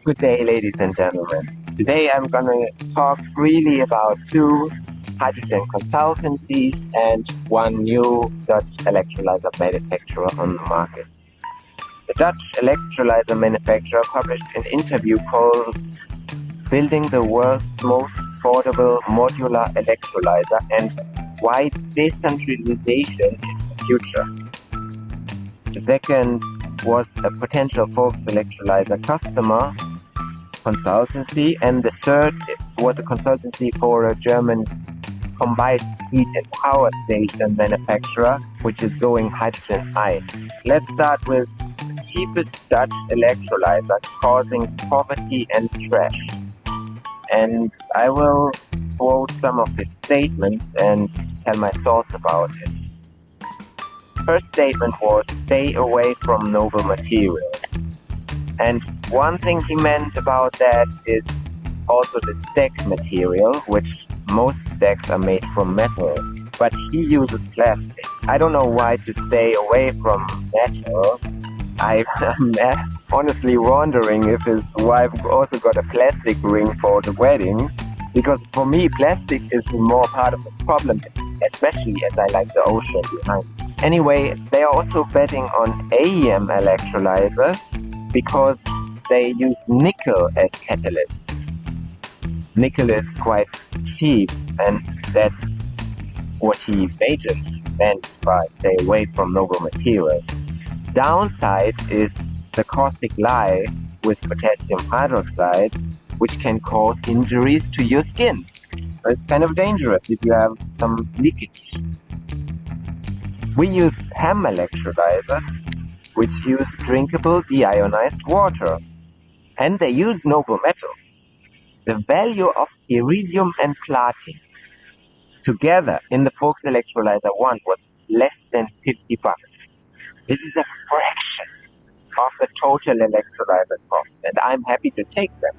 Good day, ladies and gentlemen. Today I'm gonna talk freely about two hydrogen consultancies and one new Dutch electrolyzer manufacturer on the market. The Dutch electrolyzer manufacturer published an interview called Building the World's Most Affordable Modular Electrolyzer and Why Decentralization is the Future. The second was a potential Volks-Electrolyzer customer consultancy, and the third was a consultancy for a German combined heat and power station manufacturer which is going hydrogen ice. Let's start with the cheapest Dutch electrolyzer causing poverty and trash. And I will quote some of his statements and tell my thoughts about it. First statement was stay away from noble materials. And one thing he meant about that is also the stack material, which most stacks are made from metal, but he uses plastic. I don't know why to stay away from metal. I'm honestly wondering if his wife also got a plastic ring for the wedding, because for me plastic is more part of the problem, especially as I like the ocean behind. Anyway, they are also betting on AEM electrolyzers because they use nickel as catalyst. Nickel is quite cheap, and that's what he majorly meant by stay away from noble materials. Downside is the caustic lye with potassium hydroxide, which can cause injuries to your skin. So it's kind of dangerous if you have some leakage. We use PEM electrolyzers, which use drinkable deionized water, and they use noble metals. The value of iridium and platinum together in the Volks-Electrolyzer 1 was less than $50. This is a fraction of the total electrolyzer costs, and I'm happy to take them.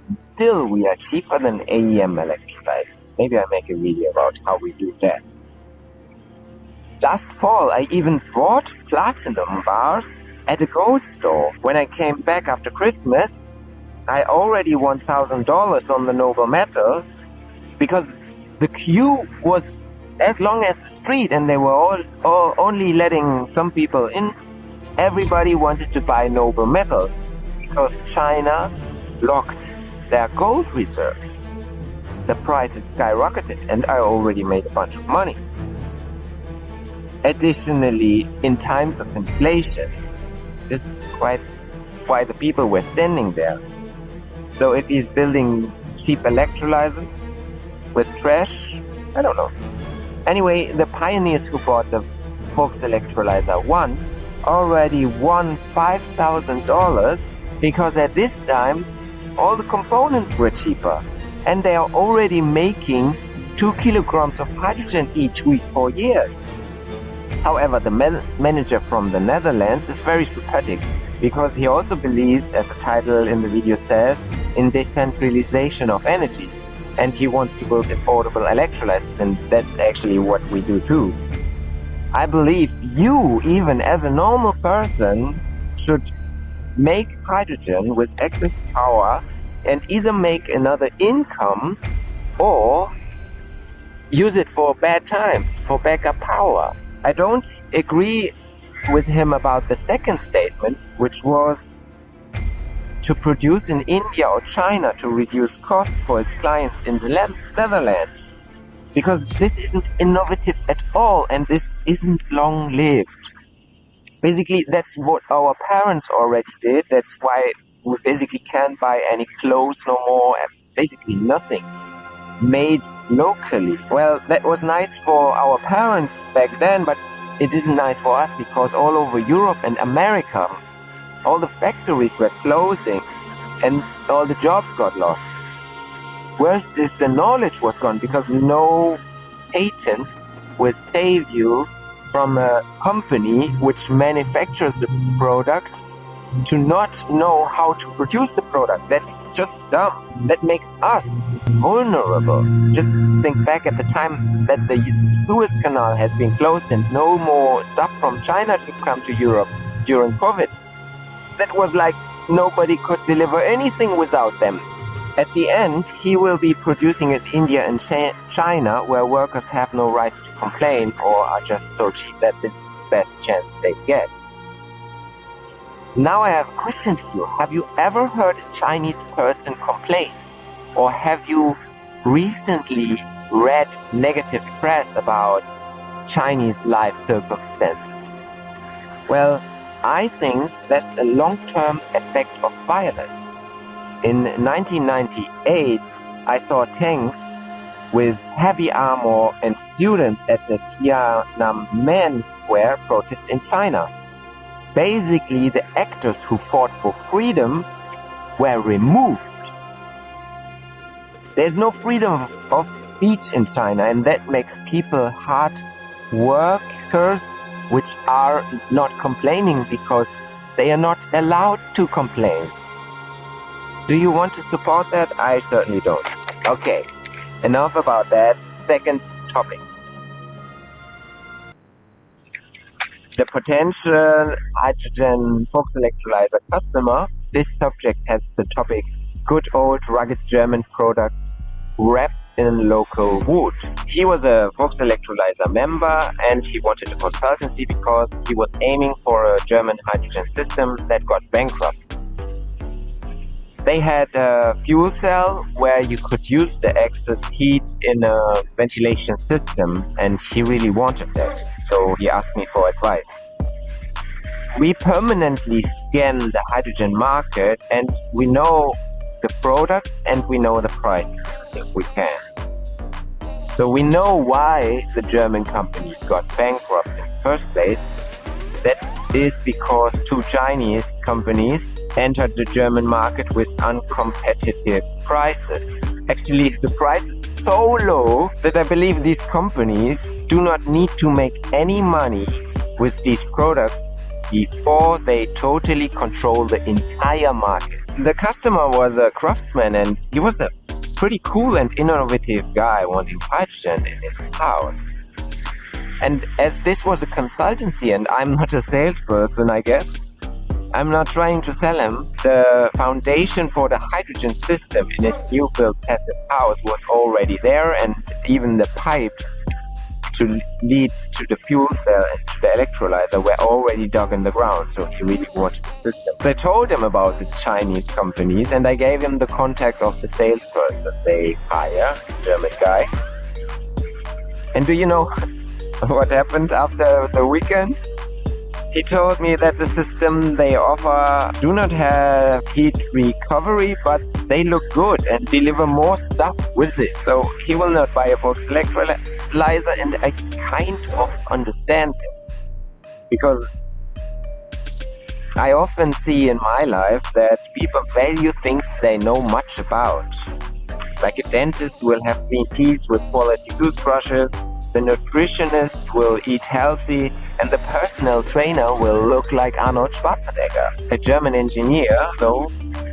And still, we are cheaper than AEM electrolyzers. Maybe I make a video about how we do that. Last fall, I even bought platinum bars at a gold store. When I came back after Christmas, I already won $1,000 on the noble metal because the queue was as long as the street and they were all only letting some people in. Everybody wanted to buy noble metals because China locked their gold reserves. The prices skyrocketed and I already made a bunch of money. Additionally, in times of inflation, this is quite why the people were standing there. So if he's building cheap electrolyzers with trash, I don't know. Anyway, the pioneers who bought the Volks-Electrolyzer 1 already won $5,000 because at this time all the components were cheaper and they are already making 2 kilograms of hydrogen each week for years. However, the manager from the Netherlands is very sympathetic because he also believes, as the title in the video says, in decentralization of energy. And he wants to build affordable electrolyzers, and that's actually what we do too. I believe you, even as a normal person, should make hydrogen with excess power and either make another income or use it for bad times, for backup power. I don't agree with him about the second statement, which was to produce in India or China to reduce costs for its clients in the Netherlands. Because this isn't innovative at all and this isn't long-lived. Basically, that's what our parents already did. That's why we basically can't buy any clothes no more and basically nothing made locally. Well, that was nice for our parents back then, but it isn't nice for us because all over Europe and America, all the factories were closing and all the jobs got lost. Worst is the knowledge was gone because no patent will save you from a company which manufactures the product to not know how to produce the product. That's just dumb. That makes us vulnerable. Just think back at the time that the Suez Canal has been closed and no more stuff from China could come to Europe during COVID. That was like nobody could deliver anything without them. At the end, he will be producing in India and China, where workers have no rights to complain or are just so cheap that this is the best chance they get. Now I have a question to you. Have you ever heard a Chinese person complain? Or have you recently read negative press about Chinese life circumstances? Well, I think that's a long-term effect of violence. In 1998, I saw tanks with heavy armor and students at the Tiananmen Square protest in China. Basically, the actors who fought for freedom were removed. There's no freedom of speech in China, and that makes people hard workers which are not complaining because they are not allowed to complain. Do you want to support that? I certainly don't. Okay, enough about that. Second topic. The potential hydrogen Volks-Electrolyzer customer. This subject has the topic good old rugged German products wrapped in local wood. He was a Volks-Electrolyzer member and he wanted a consultancy because he was aiming for a German hydrogen system that got bankrupt. They had a fuel cell where you could use the excess heat in a ventilation system, and he really wanted that. So he asked me for advice. We permanently scan the hydrogen market and we know the products and we know the prices if we can. So we know why the German company got bankrupt in the first place. That is because two Chinese companies entered the German market with uncompetitive prices. Actually, the price is so low that I believe these companies do not need to make any money with these products before they totally control the entire market. The customer was a craftsman and he was a pretty cool and innovative guy wanting hydrogen in his house. And as this was a consultancy and I'm not a salesperson, I guess, I'm not trying to sell him. The foundation for the hydrogen system in his new built passive house was already there, and even the pipes to lead to the fuel cell and to the electrolyzer were already dug in the ground, so he really wanted the system. I told him about the Chinese companies and I gave him the contact of the salesperson they hire, German guy. And do you know what happened after the weekend? He told me that the system they offer do not have heat recovery, but they look good and deliver more stuff with it. So he will not buy a Volks-Electrolyzer, and I kind of understand him. Because I often see in my life that people value things they know much about. Like a dentist will have clean teeth with quality toothbrushes, the nutritionist will eat healthy, and the personal trainer will look like Arnold Schwarzenegger. A German engineer, though,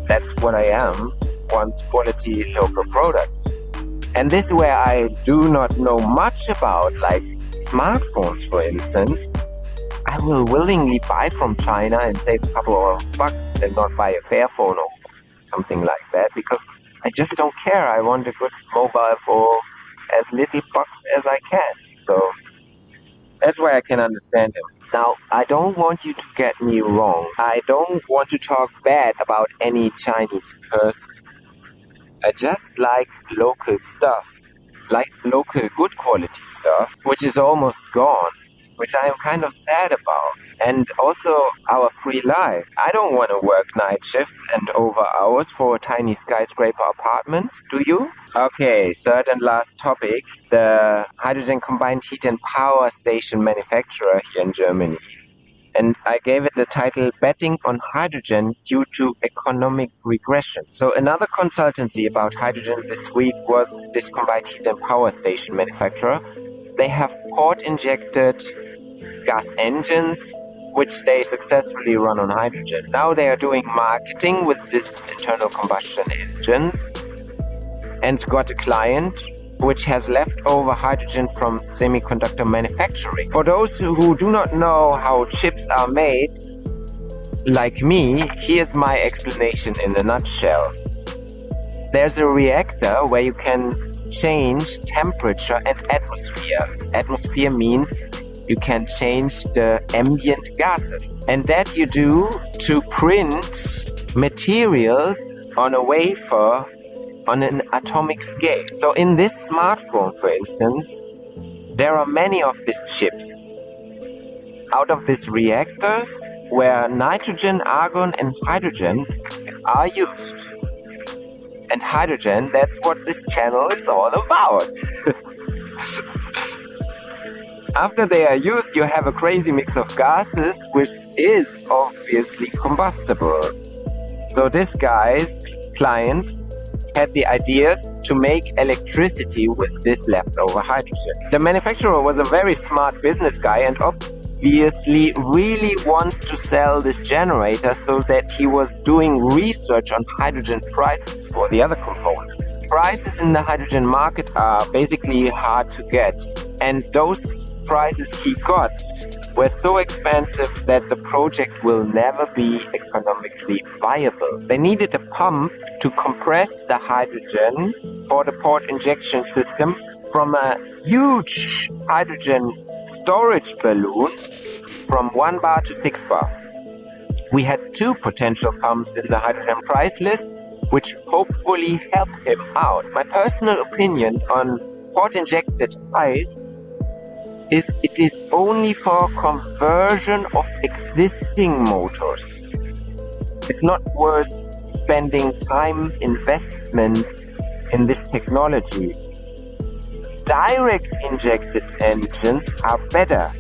that's what I am, wants quality local products. And this is where I do not know much about, like smartphones for instance. I will willingly buy from China and save a couple of bucks and not buy a Fairphone or something like that, because I just don't care. I want a good mobile for as little bucks as I can. So that's why I can understand him. Now, I don't want you to get me wrong. I don't want to talk bad about any Chinese person. I just like local stuff, like local good quality stuff, which is almost gone, which I am kind of sad about. And also our free life. I don't want to work night shifts and over hours for a tiny skyscraper apartment, do you? Okay, third and last topic, the hydrogen combined heat and power station manufacturer here in Germany. And I gave it the title Betting on Hydrogen Due to Economic Regression. So another consultancy about hydrogen this week was this combined heat and power station manufacturer. They have port-injected gas engines, which they successfully run on hydrogen. Now they are doing marketing with this internal combustion engines and got a client which has leftover hydrogen from semiconductor manufacturing. For those who do not know how chips are made, like me, here's my explanation in a nutshell. There's a reactor where you can change temperature and atmosphere. Atmosphere means you can change the ambient gases. And that you do to print materials on a wafer on an atomic scale. So in this smartphone, for instance, there are many of these chips. Out of these reactors where nitrogen, argon and hydrogen are used. And hydrogen, that's what this channel is all about. After they are used, you have a crazy mix of gases, which is obviously combustible. So this guy's client had the idea to make electricity with this leftover hydrogen. The manufacturer was a very smart business guy and obviously really wants to sell this generator, so that he was doing research on hydrogen prices for the other components. Prices in the hydrogen market are basically hard to get, and those prices he got were so expensive that the project will never be economically viable. They needed a pump to compress the hydrogen for the port injection system from a huge hydrogen storage balloon from 1 bar to 6 bar. We had 2 potential pumps in the hydrogen price list, which hopefully help him out. My personal opinion on port injected ice is it is only for conversion of existing motors. It's not worth spending time investment in this technology. Direct injected engines are better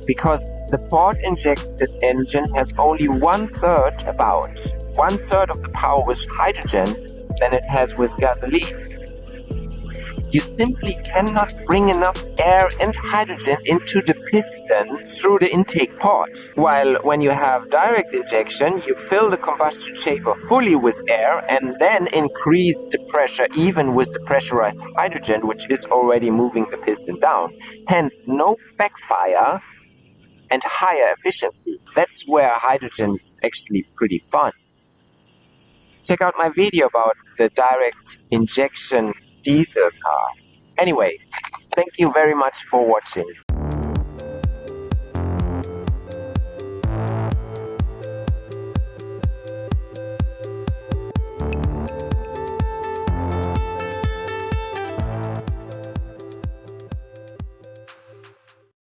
because the port injected engine has only about 1/3 of the power with hydrogen than it has with gasoline. You simply cannot bring enough air and hydrogen into the piston through the intake port. While when you have direct injection, you fill the combustion chamber fully with air and then increase the pressure even with the pressurized hydrogen, which is already moving the piston down. Hence, no backfire and higher efficiency. That's where hydrogen is actually pretty fun. Check out my video about the direct injection diesel car. Anyway, thank you very much for watching.